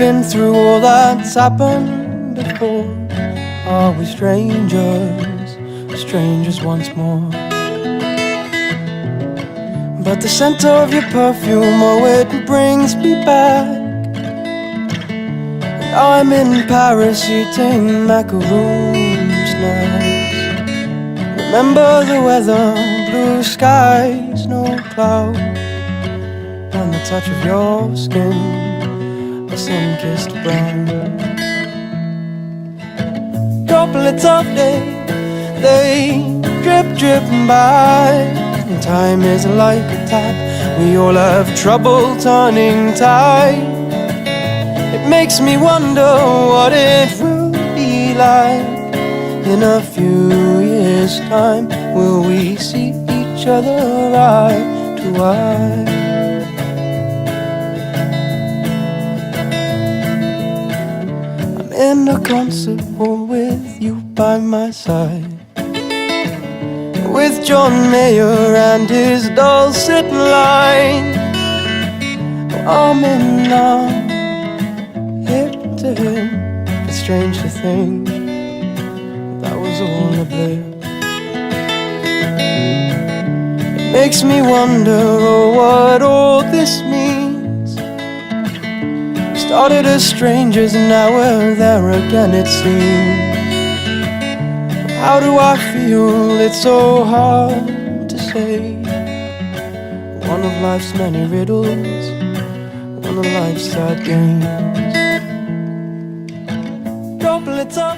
been through all that's happened before. Are we strangers, strangers once more? But the scent of your perfume, oh, it brings me back. And I'm in Paris eating macaroons snacks. Remember the weather, blue skies, no clouds, and the touch of your skin, a sun-kissed brown. Droplets of day, they drip, drip by. And time is like a tap, we all have trouble turning tide. It makes me wonder what it will be like in a few years' time. Will we see each other eye to eye? I'm in a concert hall with you by my side, with John Mayer and his dulcet line. Arm in arm, hip to hip. It's strange to think that was all a blip. It makes me wonder, oh, what all this means. We started as strangers and now we're there again, it seems. How do I feel? It's so hard to say. One of life's many riddles, one of life's sad games. Droplets of